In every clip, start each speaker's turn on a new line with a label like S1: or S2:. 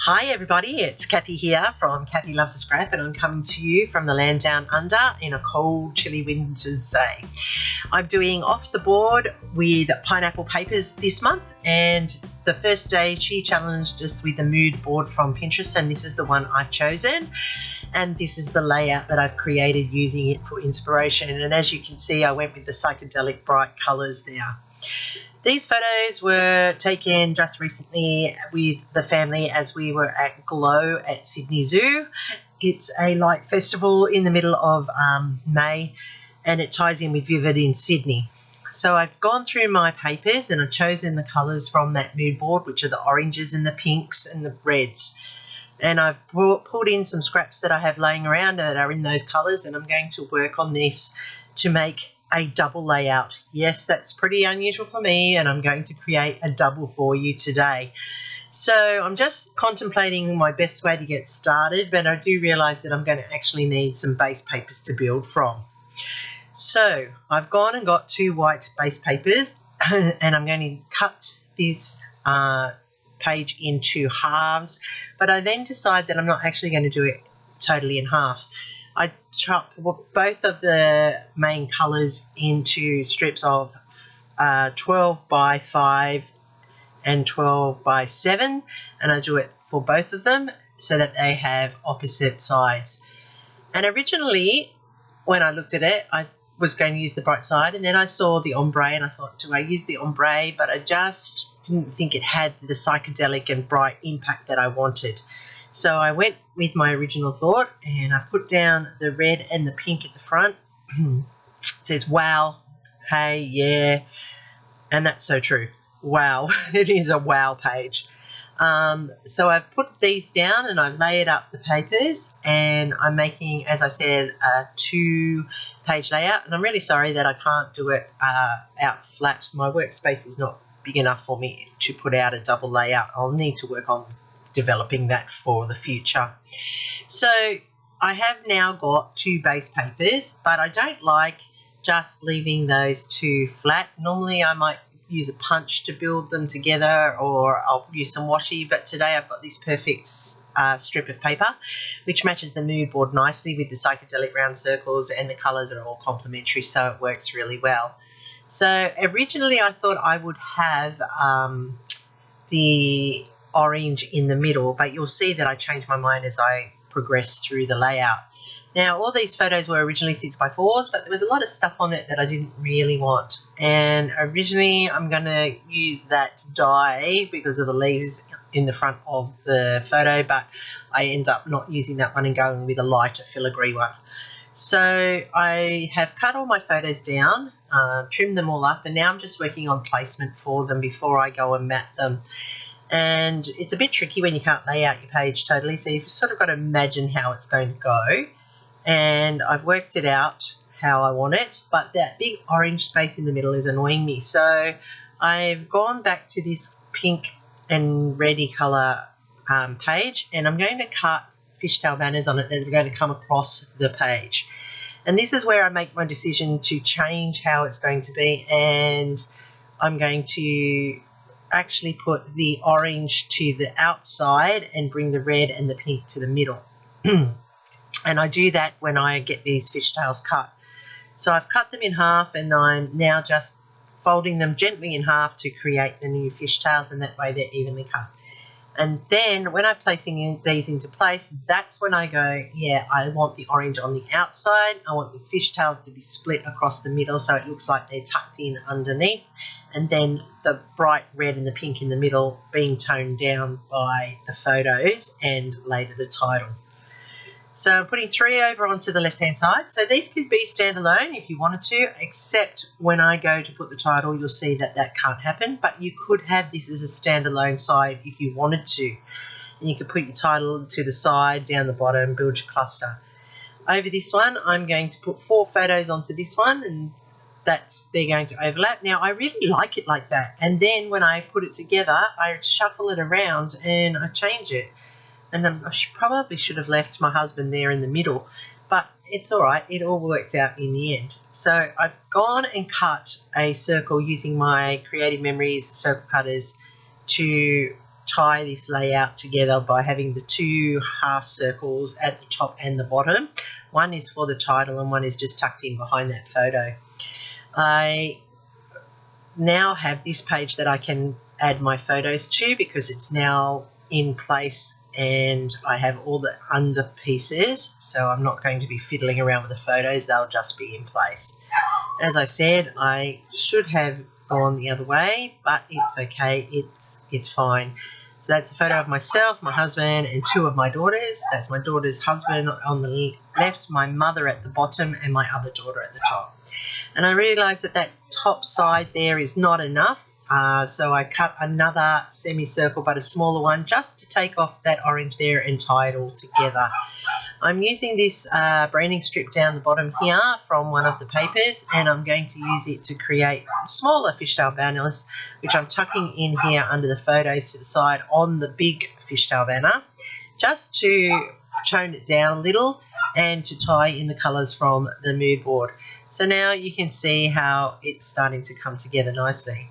S1: Hi everybody, it's Kathy here from Kathy Loves a Scrap, and I'm coming to you from the land down under in a cold, chilly winter's day. I'm doing off the board with pineapple papers this month, and the first day she challenged us with the mood board from Pinterest, and this is the one I've chosen, and this is the layout that I've created using it for inspiration. And as you can see, I went with the psychedelic bright colours there. These photos were taken just recently with the family as we were at Glow at Sydney Zoo. It's a light festival in the middle of May, and it ties in with Vivid in Sydney. So I've gone through my papers and I've chosen the colours from that mood board, which are the oranges and the pinks and the reds. And I've pulled in some scraps that I have laying around that are in those colours, and I'm going to work on this to make a double layout. Yes, that's pretty unusual for me, and I'm going to create a double for you today. So I'm just contemplating my best way to get started, but I do realise that I'm going to actually need some base papers to build from. So I've gone and got 2 white base papers and I'm going to cut this page into halves, but I then decide that I'm not actually going to do it totally in half. I chop both of the main colours into strips of 12 by 5 and 12 by 7, and I do it for both of them so that they have opposite sides. And originally, when I looked at it, I was going to use the bright side, and then I saw the ombre and I thought, do I use the ombre? But I just didn't think it had the psychedelic and bright impact that I wanted. So I went with my original thought, and I put down the red and the pink at the front. It says, wow, hey, yeah, and that's so true. Wow, it is a wow page. So I've put these down and I've layered up the papers, and I'm making, as I said, a 2-page layout. And I'm really sorry that I can't do it out flat. My workspace is not big enough for me to put out a double layout. I'll need to work on developing that for the future. So I have now got 2 base papers, but I don't like just leaving those 2 flat. Normally I might use a punch to build them together, or I'll use some washi, but today I've got this perfect strip of paper which matches the mood board nicely with the psychedelic round circles, and the colours are all complementary, so it works really well. So originally I thought I would have the orange in the middle, but you'll see that I changed my mind as I progressed through the layout. Now, all these photos were originally 6x4s, but there was a lot of stuff on it that I didn't really want. And originally I'm going to use that dye because of the leaves in the front of the photo, but I end up not using that one and going with a lighter filigree one. So I have cut all my photos down, trimmed them all up, and now I'm just working on placement for them before I go and mat them. And it's a bit tricky when you can't lay out your page totally, so you've sort of got to imagine how it's going to go. And I've worked it out how I want it, but that big orange space in the middle is annoying me. So I've gone back to this pink and reddy colour page, and I'm going to cut fishtail banners on it that are going to come across the page. And this is where I make my decision to change how it's going to be, and I'm going to actually put the orange to the outside and bring the red and the pink to the middle. And I do that when I get these fishtails cut. So I've cut them in half, and I'm now just folding them gently in half to create the new fishtails, and that way they're evenly cut. And then when I'm placing these into place, that's when I go, yeah, I want the orange on the outside. I want the fishtails to be split across the middle so it looks like they're tucked in underneath, and then the bright red and the pink in the middle being toned down by the photos and later the title. So I'm putting 3 over onto the left-hand side. So these could be standalone if you wanted to, except when I go to put the title, you'll see that that can't happen. But you could have this as a standalone side if you wanted to. And you could put your title to the side, down the bottom, build your cluster. Over this one, I'm going to put 4 photos onto this one, and they're going to overlap. Now, I really like it like that. And then when I put it together, I shuffle it around and I change it. And I probably should have left my husband there in the middle, but it's all right. It all worked out in the end. So I've gone and cut a circle using my Creative Memories circle cutters to tie this layout together by having the two half circles at the top and the bottom. One is for the title and one is just tucked in behind that photo. I now have this page that I can add my photos to because it's now in place and I have all the under pieces, so I'm not going to be fiddling around with the photos, they'll just be in place. As I said, I should have gone the other way, but it's okay, it's fine. So that's a photo of myself, my husband and two of my daughters. That's my daughter's husband on the left, my mother at the bottom and my other daughter at the top. And I realised that that top side there is not enough, so I cut another semicircle but a smaller one just to take off that orange there and tie it all together. I'm using this branding strip down the bottom here from one of the papers, and I'm going to use it to create smaller fishtail banners, which I'm tucking in here under the photos to the side on the big fishtail banner, just to tone it down a little and to tie in the colours from the mood board. So now you can see how it's starting to come together nicely.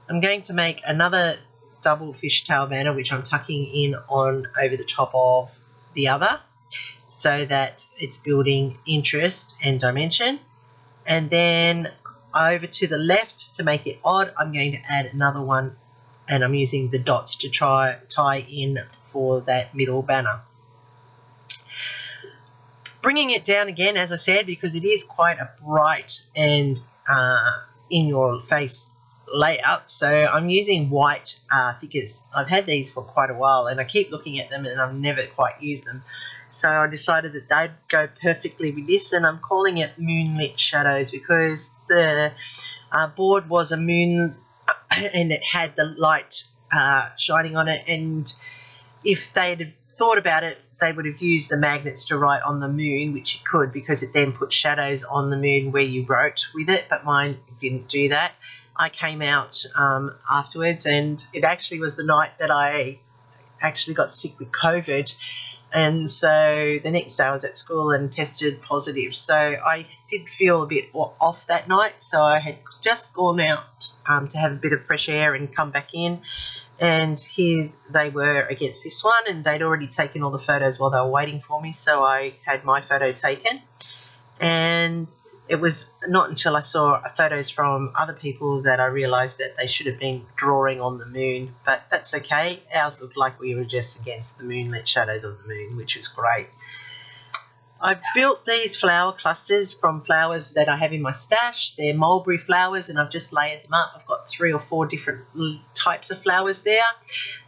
S1: I'm going to make another double fishtail banner, which I'm tucking in on over the top of the other, so that it's building interest and dimension. And then over to the left, to make it odd, I'm going to add another one, and I'm using the dots to tie in for that middle banner. Bringing it down again, as I said, because it is quite a bright and in your face layout, so I'm using white thickers. I've had these for quite a while and I keep looking at them and I've never quite used them. So I decided that they'd go perfectly with this, and I'm calling it Moonlit Shadows because the board was a moon and it had the light shining on it, and if they'd thought about it, they would have used the magnets to write on the moon, which you could because it then put shadows on the moon where you wrote with it, but mine didn't do that. I came out afterwards, and it actually was the night that I actually got sick with COVID. And so the next day I was at school and tested positive. So I did feel a bit off that night. So I had just gone out to have a bit of fresh air and come back in. And here they were against this one, and they'd already taken all the photos while they were waiting for me. So I had my photo taken. And it was not until I saw photos from other people that I realised that they should have been drawing on the moon, but that's okay. Ours looked like we were just against the moonlit shadows of the moon, which is great. I've built these flower clusters from flowers that I have in my stash. They're mulberry flowers and I've just layered them up. I've got 3 or 4 different types of flowers there.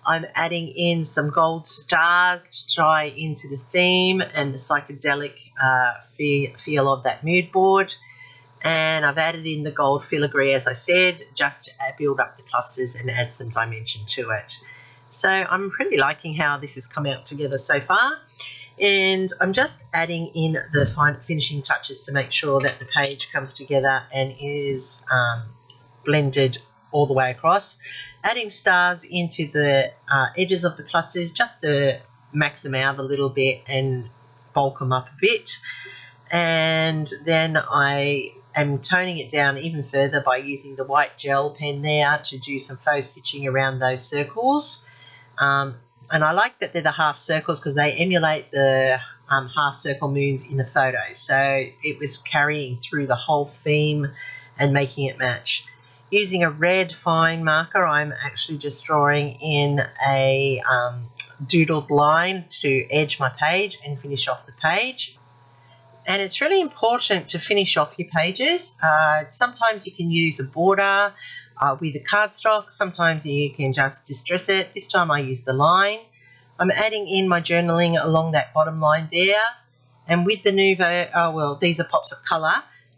S1: I'm adding in some gold stars to tie into the theme and the psychedelic feel of that mood board. And I've added in the gold filigree, as I said, just to build up the clusters and add some dimension to it. So I'm really liking how this has come out together so far. And I'm just adding in the finishing touches to make sure that the page comes together and is blended all the way across. Adding stars into the edges of the clusters just to max them out a little bit and bulk them up a bit. And then I am toning it down even further by using the white gel pen there to do some faux stitching around those circles. And I like that they're the half circles because they emulate the half circle moons in the photo. So it was carrying through the whole theme and making it match. Using a red fine marker, I'm actually just drawing in a doodled line to edge my page and finish off the page. And it's really important to finish off your pages. Sometimes you can use a border with a cardstock. Sometimes you can just distress it. This time I use the line. I'm adding in my journaling along that bottom line there. And with the Nuvo, these are pops of colour.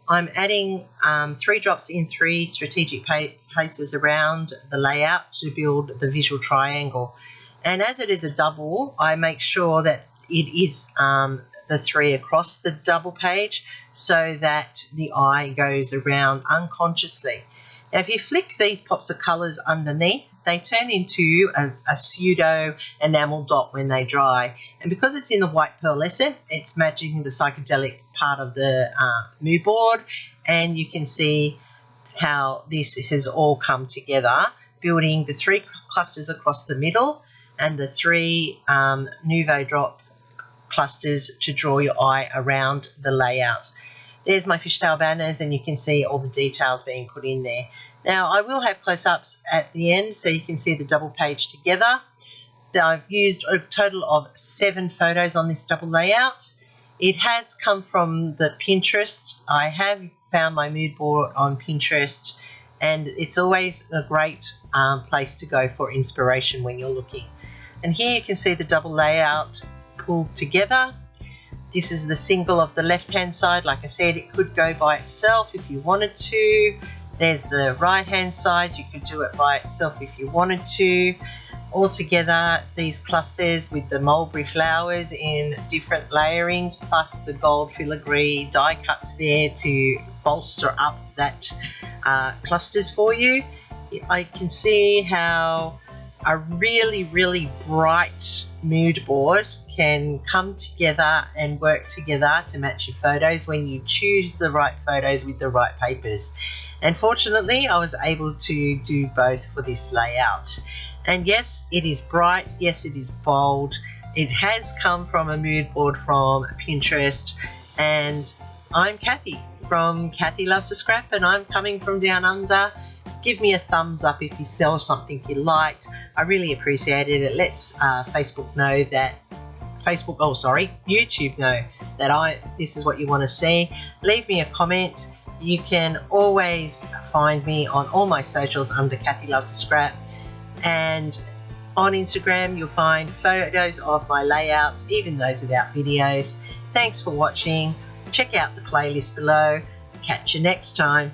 S1: I'm adding 3 drops in 3 strategic places around the layout to build the visual triangle. And as it is a double, I make sure that it is the 3 across the double page so that the eye goes around unconsciously. Now, if you flick these pops of colours underneath, they turn into a pseudo enamel dot when they dry. And because it's in the white pearlescent, it's matching the psychedelic part of the mood board. And you can see how this has all come together, building the 3 clusters across the middle. and the 3 Nuvo drop clusters to draw your eye around the layout. There's my fishtail banners, and you can see all the details being put in there. Now, I will have close-ups at the end so you can see the double page together. I've used a total of 7 photos on this double layout. It has come from the Pinterest. I have found my mood board on Pinterest, and it's always a great place to go for inspiration when you're looking. And here you can see the double layout pulled together. This is the single of the left-hand side. Like I said, it could go by itself if you wanted to. There's the right-hand side. You could do it by itself if you wanted to. All together, these clusters with the mulberry flowers in different layerings, plus the gold filigree die cuts there to bolster up that clusters for you. I can see how a really, really bright mood board can come together and work together to match your photos when you choose the right photos with the right papers. And fortunately, I was able to do both for this layout. And yes, it is bright. Yes, it is bold. It has come from a mood board from Pinterest. And I'm Kathy from Kathy Loves to Scrap, and I'm coming from down under. Give me a thumbs up if you sell something you liked. I really appreciate it. It lets YouTube know that this is what you want to see. Leave me a comment. You can always find me on all my socials under Kathy Loves to Scrap. And on Instagram, you'll find photos of my layouts, even those without videos. Thanks for watching. Check out the playlist below. Catch you next time.